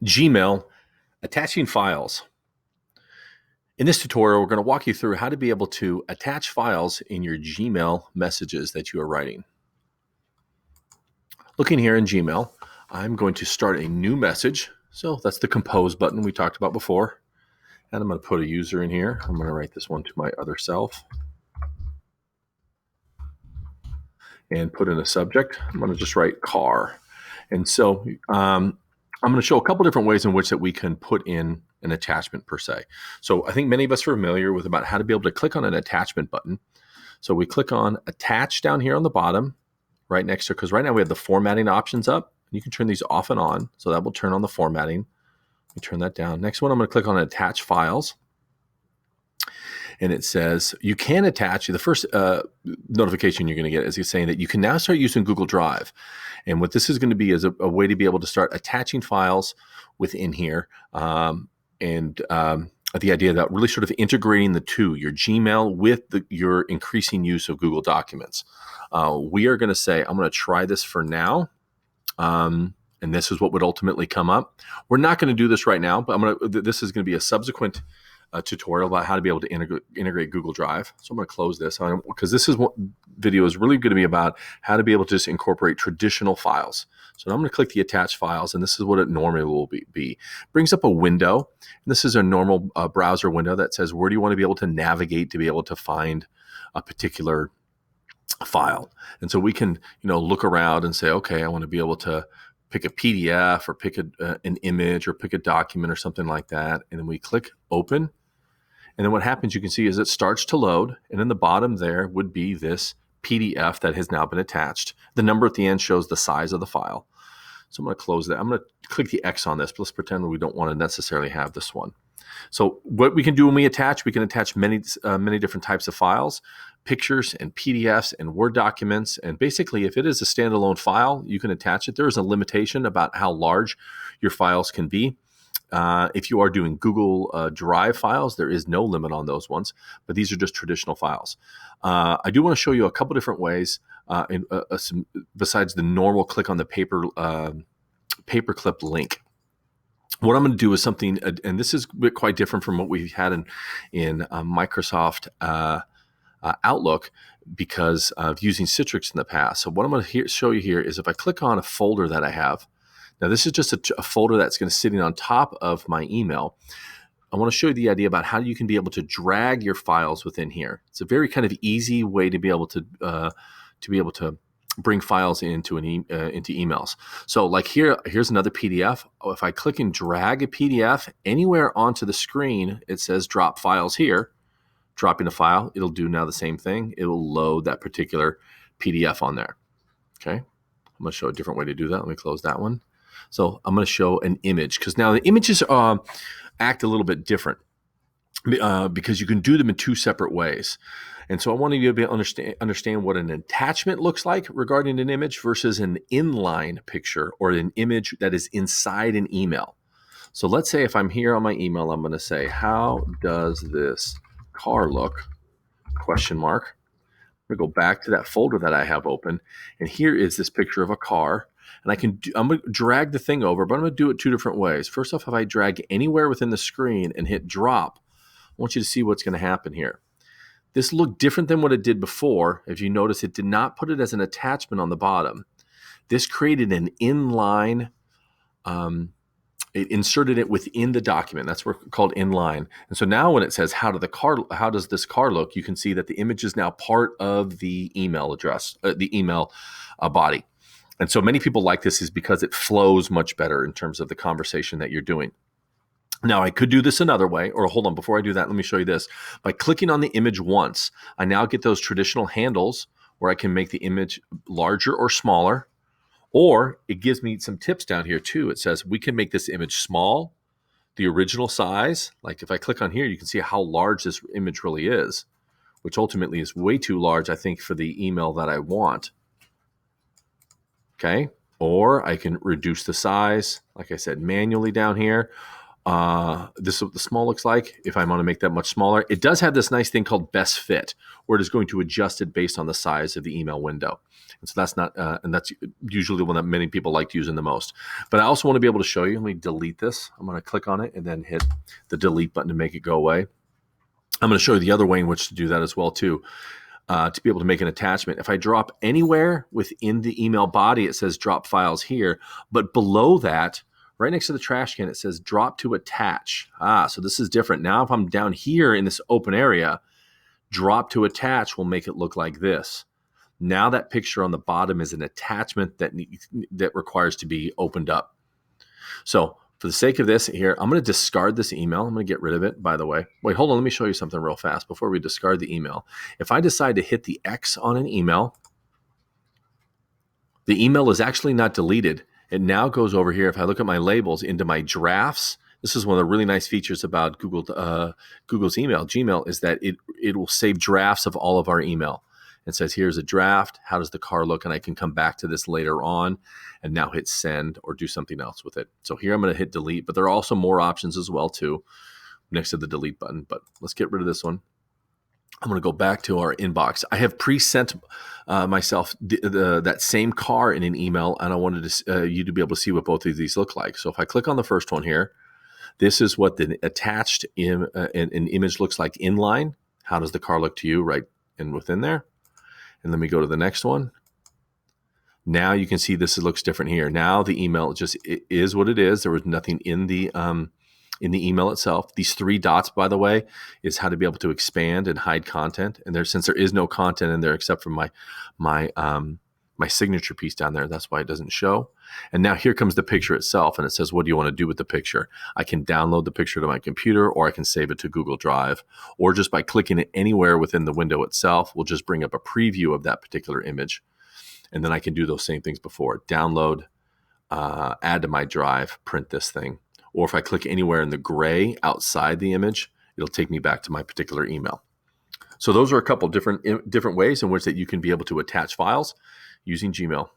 Gmail, attaching files. In this tutorial, we're going to walk you through how to be able to attach files in your Gmail messages that you are writing. Looking here in Gmail, I'm going to start a new message. So that's the compose button we talked about before. And I'm going to put a user in here. I'm going to write this one to my other self. And put in a subject. I'm going to just write car. And so I'm going to show a couple different ways in which that we can put in an attachment per se. So I think many of us are familiar with about how to be able to click on an attachment button. So we click on attach down here on the bottom, right next to, because right now we have the formatting options up. You can turn these off and on. So that will turn on the formatting. Let me turn that down. Next one, I'm going to click on attach files. And it says you can attach, the first notification you're going to get is saying that you can now start using Google Drive. And what this is going to be is a way to be able to start attaching files within here. The idea that really sort of integrating the two, your Gmail with your increasing use of Google Documents. We are going to say, I'm going to try this for now. And this is what would ultimately come up. We're not going to do this right now, but this is going to be a subsequent tutorial about how to be able to integrate Google Drive. So I'm going to close this because this is what video is really going to be about, how to be able to just incorporate traditional files. So now I'm going to click the attach files, and this is what it normally will be. Brings up a window, and this is a normal browser window that says, where do you want to be able to navigate to be able to find a particular file? And so we can, look around and say, okay, I want to be able to pick a PDF or pick an image or pick a document or something like that. And then we click open. And then what happens, you can see, is it starts to load. And in the bottom there would be this PDF that has now been attached. The number at the end shows the size of the file. So I'm going to close that. I'm going to click the X on this. But let's pretend we don't want to necessarily have this one. So what we can do when we attach many different types of files, pictures and PDFs and Word documents. And basically, if it is a standalone file, you can attach it. There is a limitation about how large your files can be. If you are doing Google Drive files, there is no limit on those ones, but these are just traditional files. I do want to show you a couple different ways besides the normal click on the paperclip link. What I'm going to do is something, and this is quite different from what we've had in Microsoft Outlook because of using Citrix in the past. So what I'm going to show you here is if I click on a folder that I have. Now, this is just a folder that's going to sitting on top of my email. I want to show you the idea about how you can be able to drag your files within here. It's a very kind of easy way to be able to bring files into emails. So like here's another PDF. If I click and drag a PDF anywhere onto the screen, it says drop files here. Dropping a file, it'll do now the same thing. It will load that particular PDF on there. Okay. I'm going to show a different way to do that. Let me close that one. So I'm going to show an image because now the images act a little bit different because you can do them in two separate ways. And so I want you to be able to understand what an attachment looks like regarding an image versus an inline picture or an image that is inside an email. So let's say if I'm here on my email, I'm going to say, how does this car look? ? I'm going to go back to that folder that I have open. And here is this picture of a car. And I'm going to drag the thing over, but I'm going to do it two different ways. First off, if I drag anywhere within the screen and hit drop, I want you to see what's going to happen here. This looked different than what it did before. If you notice, it did not put it as an attachment on the bottom. This created an inline, it inserted it within the document. That's called inline. And so now when it says, how does this car look? You can see that the image is now part of the email address, the email body. And so many people like this is because it flows much better in terms of the conversation that you're doing. Now, I could do this another way, or hold on, before I do that, let me show you this. By clicking on the image once, I now get those traditional handles where I can make the image larger or smaller, or it gives me some tips down here too. It says we can make this image small, the original size. Like if I click on here, you can see how large this image really is, which ultimately is way too large, I think, for the email that I want. Okay, or I can reduce the size, like I said, manually down here. This is what the small looks like. If I want to make that much smaller, it does have this nice thing called best fit, where it is going to adjust it based on the size of the email window. And so that's not, and that's usually the one that many people like using the most. But I also want to be able to show you. Let me delete this. I'm going to click on it and then hit the delete button to make it go away. I'm going to show you the other way in which to do that as well too. To be able to make an attachment. If I drop anywhere within the email body, it says drop files here, but below that, right next to the trash can, it says drop to attach. So this is different. Now, if I'm down here in this open area, drop to attach will make it look like this. Now that picture on the bottom is an attachment that requires to be opened up. So for the sake of this here, I'm going to discard this email. I'm going to get rid of it, by the way. Wait, hold on. Let me show you something real fast before we discard the email. If I decide to hit the X on an email, the email is actually not deleted. It now goes over here. If I look at my labels into my drafts, this is one of the really nice features about Google's email, Gmail, is that it will save drafts of all of our email. It says, here's a draft. How does the car look? And I can come back to this later on and now hit send or do something else with it. So here I'm going to hit delete, but there are also more options as well too next to the delete button. But let's get rid of this one. I'm going to go back to our inbox. I have pre-sent myself that same car in an email, and I wanted you to be able to see what both of these look like. So if I click on the first one here, this is what the attached an image looks like inline. How does the car look to you right in within there? And let me go to the next one. Now you can see this looks different here. Now the email just is what it is. There was nothing in the email itself. These three dots, by the way, is how to be able to expand and hide content. And since there is no content in there except for my signature piece down there, that's why it doesn't show. And now here comes the picture itself, and it says, what do you want to do with the picture? I can download the picture to my computer, or I can save it to Google Drive, or just by clicking it anywhere within the window itself, we'll just bring up a preview of that particular image. And then I can do those same things before. Download, add to my drive, print this thing. Or if I click anywhere in the gray outside the image, it'll take me back to my particular email. So those are a couple different ways in which that you can be able to attach files using Gmail.